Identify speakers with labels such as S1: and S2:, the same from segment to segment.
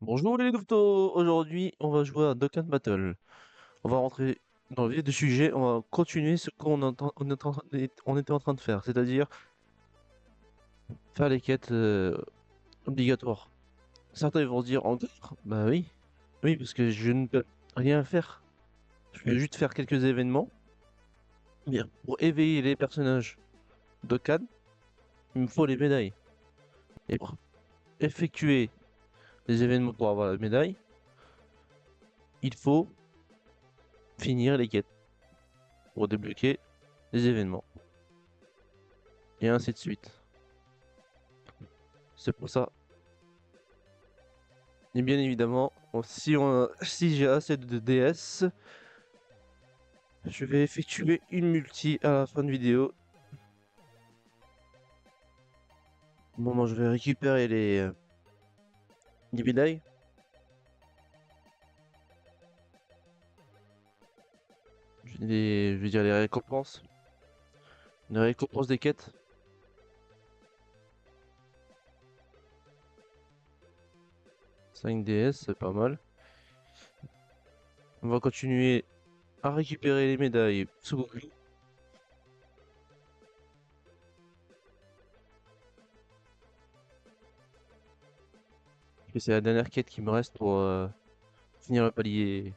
S1: Bonjour les louveteaux, aujourd'hui on va jouer à Dokkan Battle. On va rentrer dans le vif du sujet, on va continuer ce on était en train de faire, c'est-à-dire faire les quêtes obligatoires. Certains vont se dire encore, bah oui, oui parce que je ne peux rien faire. Je peux juste faire quelques événements. Bien, pour éveiller les personnages Dokkan, il me faut les médailles. Et pour effectuer les événements pour avoir la médaille, il faut finir les quêtes pour débloquer les événements. Et ainsi de suite. C'est pour ça. Et bien évidemment, si j'ai assez de DS, je vais effectuer une multi à la fin de vidéo. Bon, moi je vais récupérer les médailles. Je vais dire les récompenses. Les récompenses des quêtes. 5 DS, c'est pas mal. On va continuer à récupérer les médailles sous Goku. Et c'est la dernière quête qui me reste pour finir le palier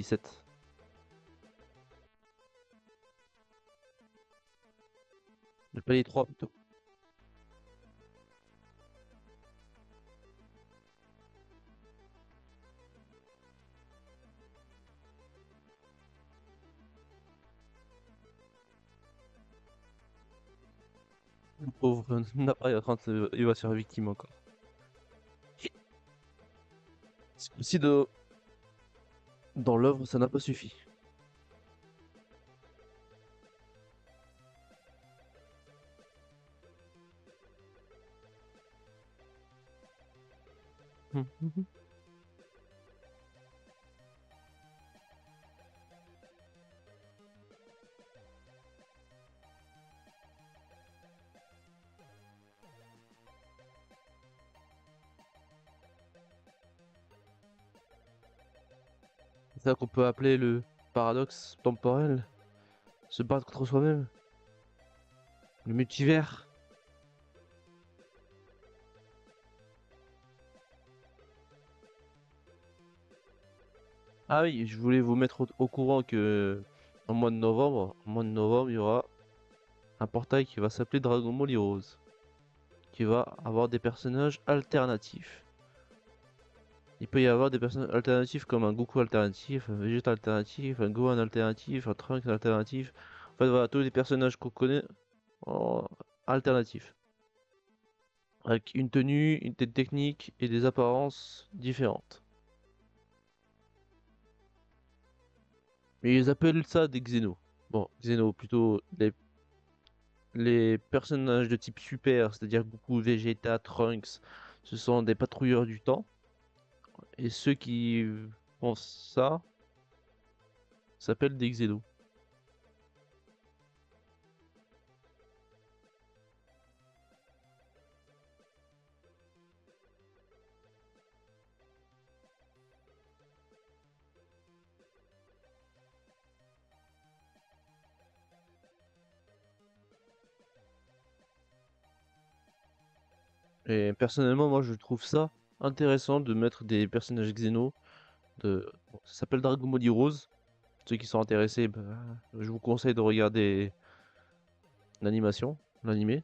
S1: 7. Le palier 3 plutôt. Le pauvre n'a pas il va se faire victime encore. Si dans l'œuvre, ça n'a pas suffi. C'est ça qu'on peut appeler le paradoxe temporel, se battre contre soi-même, le multivers. Ah oui, je voulais vous mettre au courant que en mois de novembre, il y aura un portail qui va s'appeler Dragon Ball Heroes, qui va avoir des personnages alternatifs. Il peut y avoir des personnages alternatifs comme un Goku alternatif, un Vegeta alternatif, un Gohan alternatif, un Trunks alternatif. En fait, voilà, tous les personnages qu'on connaît en alternatifs. Avec une tenue, une tête technique et des apparences différentes. Mais ils appellent ça des Xénos. Bon, Xénos, plutôt les personnages de type super, c'est-à-dire Goku, Vegeta, Trunks, ce sont des patrouilleurs du temps. Et ceux qui font ça s'appellent des Xénos. Et personnellement, moi je trouve ça intéressant de mettre des personnages Xénos. Bon, ça s'appelle Dragon Ball Heroes. Ceux qui sont intéressés, bah, je vous conseille de regarder l'animation, l'animé.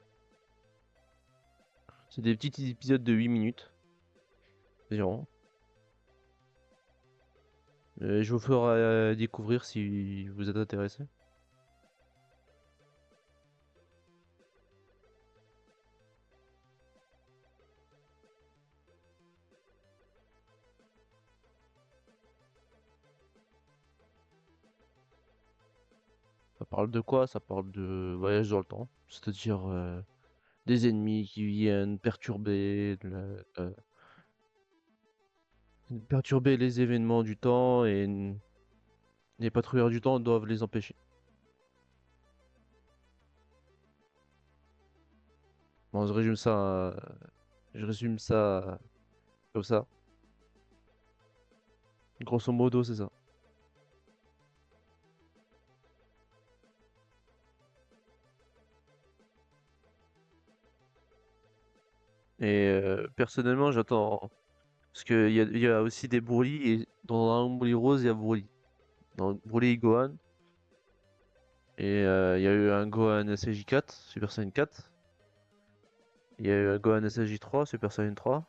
S1: C'est des petits épisodes de 8 minutes environ. Je vous ferai découvrir si vous êtes intéressé. Ça parle de quoi? Ça parle de voyage dans le temps, c'est-à-dire des ennemis qui viennent perturber les événements du temps et les patrouilleurs du temps doivent les empêcher. Bon, je résume ça comme ça. Grosso modo, c'est ça. Et personnellement, j'attends. Parce qu'il y a aussi des Broly, et dans Dragon Ball Heroes, il y a Broly. Dans Broly et Gohan. Et il y a eu un Gohan SJ4, Super Saiyan 4. Il y a eu un Gohan SJ3, Super Saiyan 3.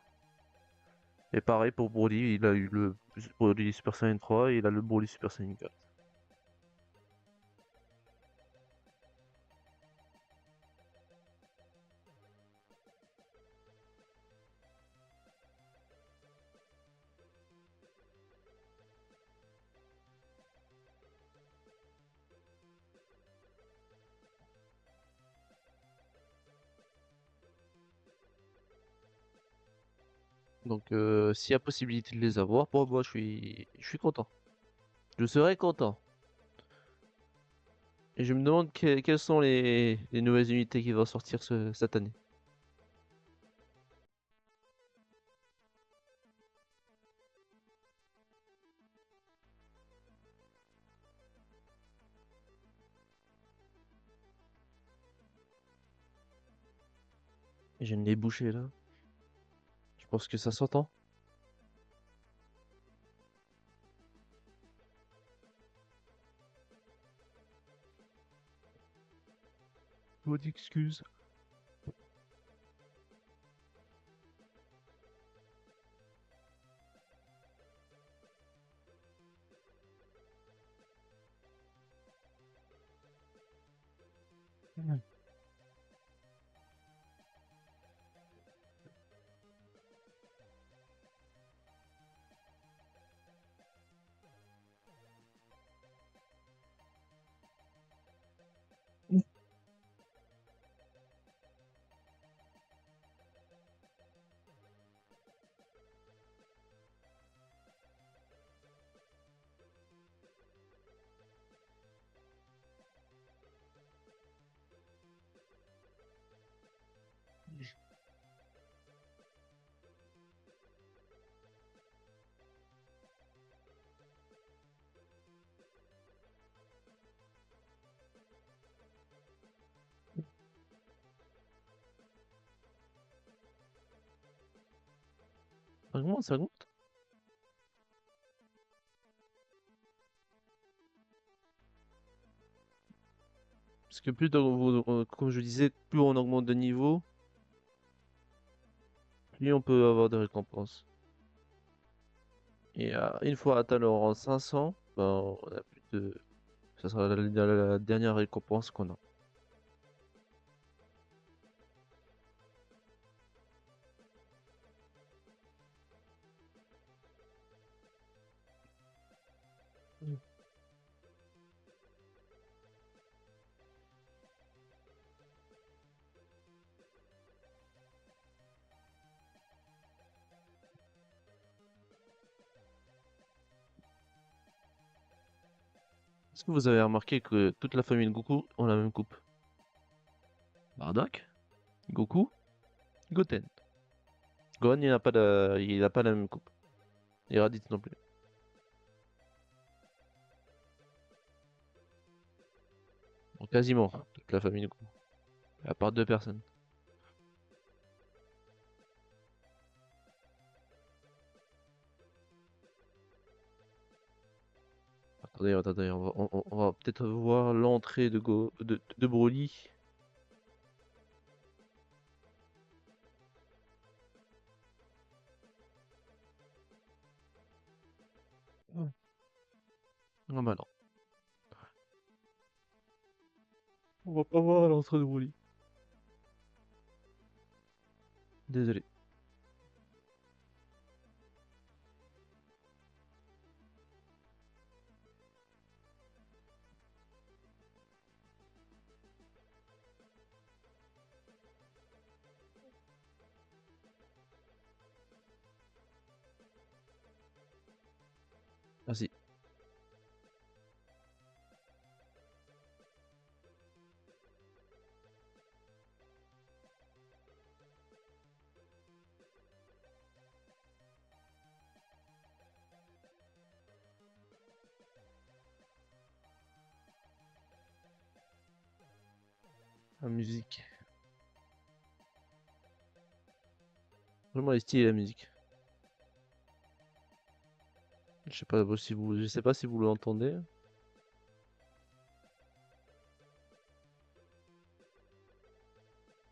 S1: Et pareil pour Broly, il a eu le Broly Super Saiyan 3 et il a le Broly Super Saiyan 4. Donc s'il y a possibilité de les avoir, pour moi je suis content. Je serais content. Et je me demande quelles sont les nouvelles unités qui vont sortir cette année. J'ai le nez bouché là. Je pense que ça s'entend. Bonne excuse. Vraiment, ça compte. Parce que comme je disais, plus on augmente de niveau, plus on peut avoir des récompenses. Et une fois atteint le rang 500, ben, on a plus de. Ça sera la dernière récompense qu'on a. Mm. Est-ce que vous avez remarqué que toute la famille de Goku ont la même coupe? Bardock, Goku, Goten. Gohan, il n'a pas la même coupe. Et Raditz non plus. Bon, quasiment toute la famille de Goku. À part deux personnes. Attendez, on va peut-être voir l'entrée de Broly. Ouais. Ah bah non. On va pas voir l'entrée de Broly. Désolé. Merci. La musique. Vraiment, elle est stylée la musique. Je sais pas si vous l'entendez.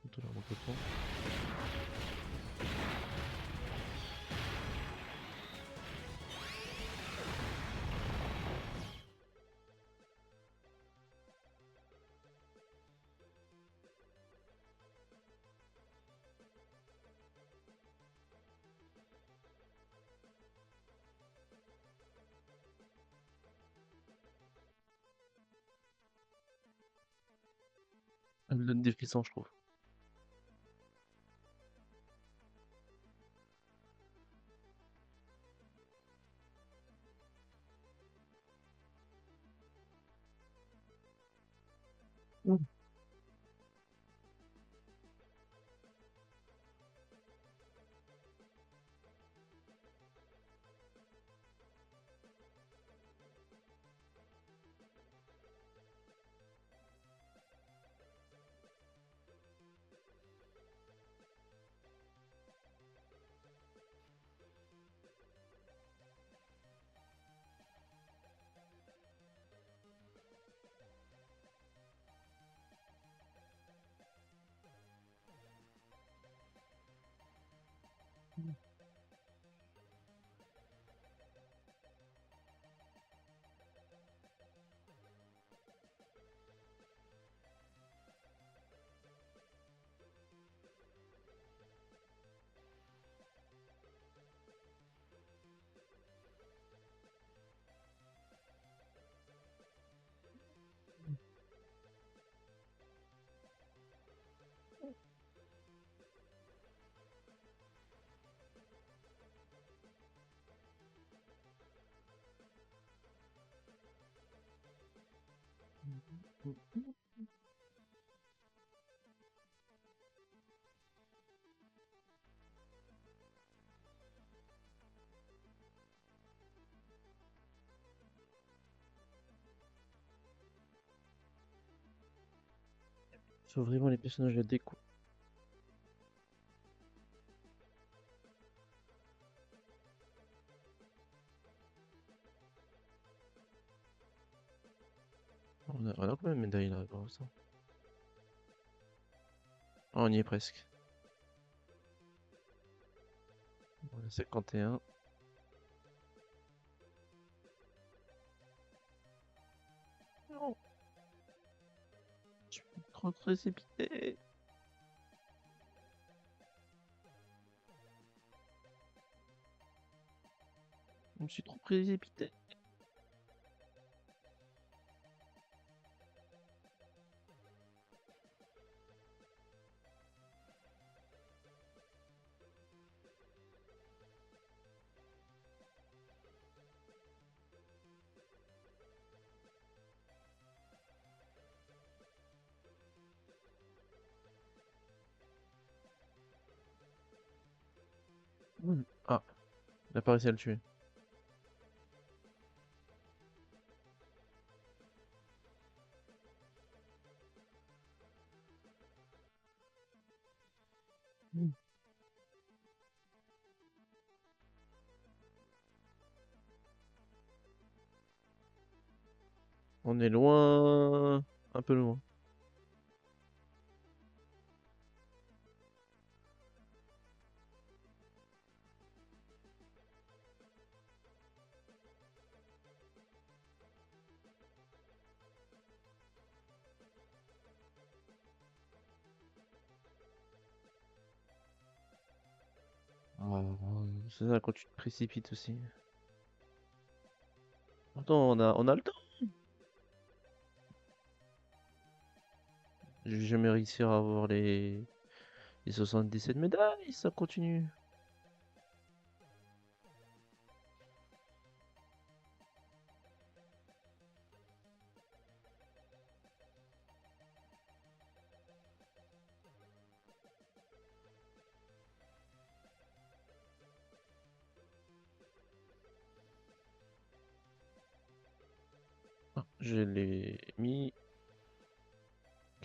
S1: Attends, je remonte le son. Elle me donne des frissons, je trouve. Mm. Sont vraiment les personnages de déco. On a combien de médailles là pour l'instant? Ah, on y est presque. On a 51. Non, je suis trop précipité. Je me suis trop précipité. Ah, il a pas réussi à le tuer. Mm. On est loin, un peu loin. Ah, c'est ça quand tu te précipites aussi. Attends, on a le temps. Je vais jamais réussir à avoir les 77 médailles, ça continue. Ah, je l'ai mis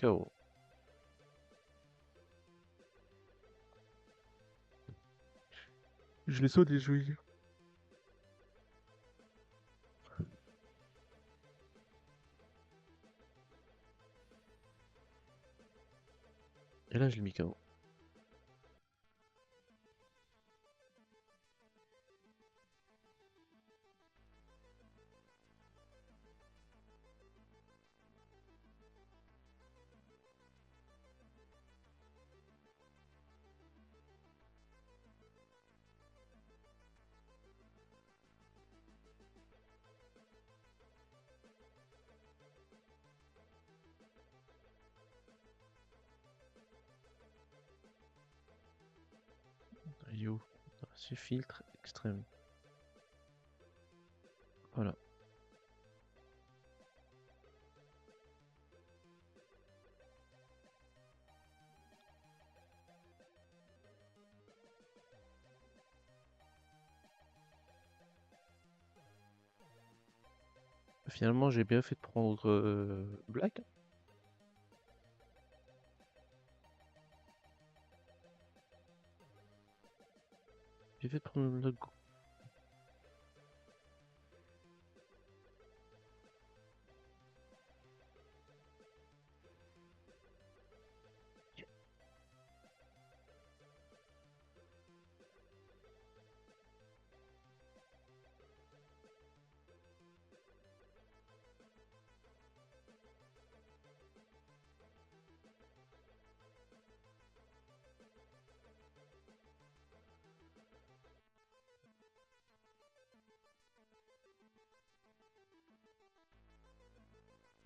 S1: KO. Je les saute les jouir. Et là, je l'ai mis KO. Il est où? C'est filtre extrême. Voilà. Finalement, j'ai bien fait de prendre Black. J'ai fait de prendre Black.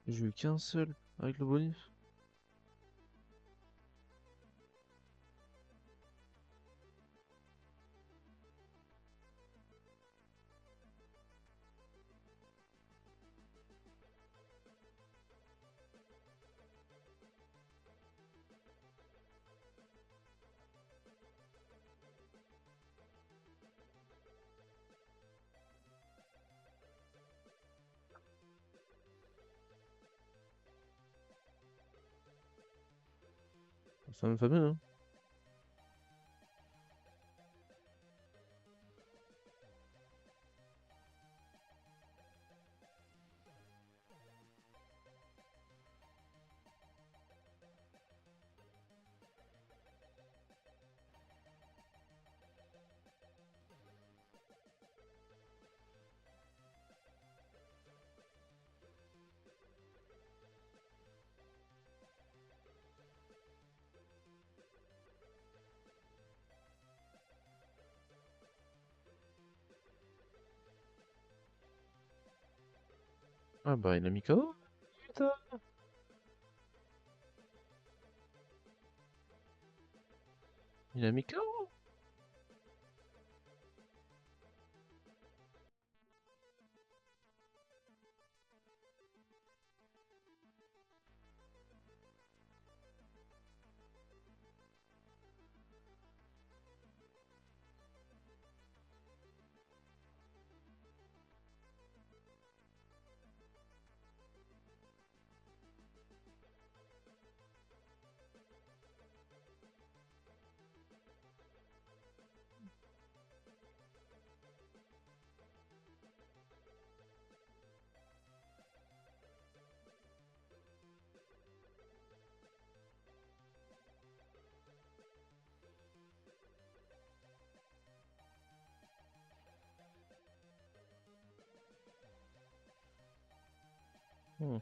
S1: J'ai eu qu'un seul avec le bonus. Ça me fait bien, hein. Ah bah, il a mis KO. Putain. Il a mis KO. Hmm.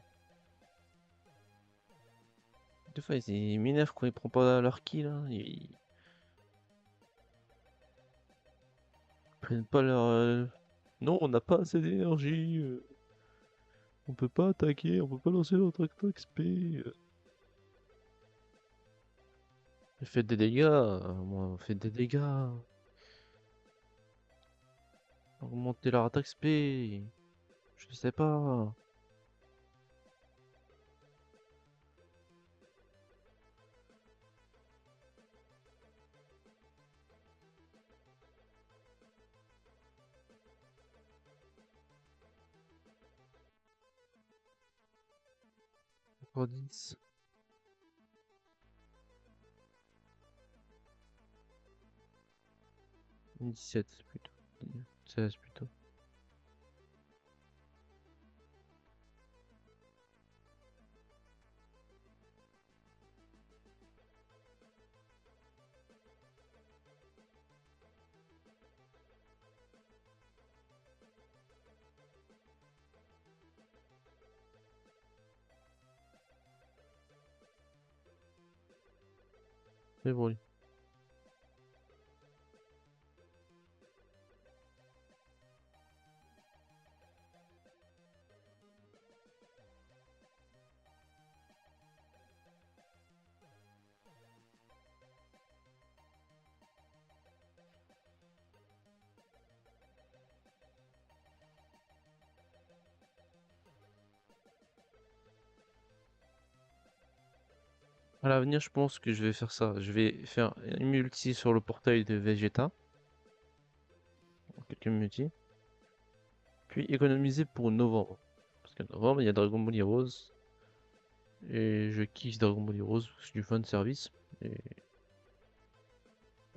S1: Des fois, ils m'énervent quand ils prennent pas leur kill, là. Ils prennent pas leur... Non, on n'a pas assez d'énergie. On peut pas attaquer, on peut pas lancer notre attaque XP. Faites des dégâts, moi, faites des dégâts. Augmentez leur attaque XP. Je sais pas. Encore 10. 17 plutôt. 16 plutôt. C'est bon. À l'avenir, je pense que je vais faire ça. Je vais faire une multi sur le portail de Vegeta. Quelques multi. Puis économiser pour novembre. Parce que novembre, il y a Dragon Ball Heroes. Et je kiffe Dragon Ball Heroes. C'est du fan service. Et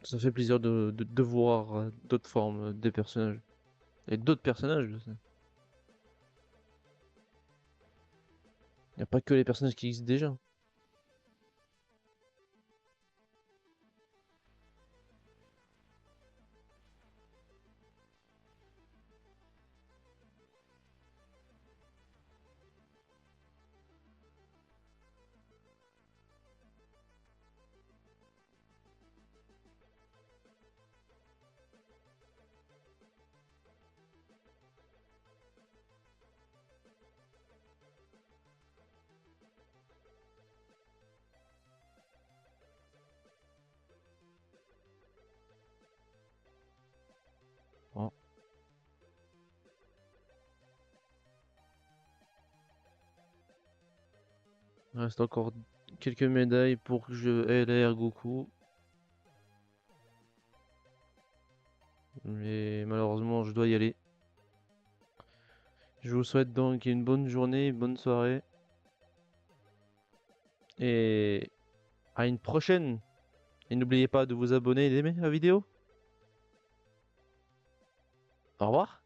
S1: ça fait plaisir de voir d'autres formes des personnages. Et d'autres personnages. Il n'y a pas que les personnages qui existent déjà. Bon. Il reste encore quelques médailles pour que je LR Goku. Mais malheureusement, je dois y aller. Je vous souhaite donc une bonne journée, une bonne soirée. Et à une prochaine. Et n'oubliez pas de vous abonner et d'aimer la vidéo. Au revoir.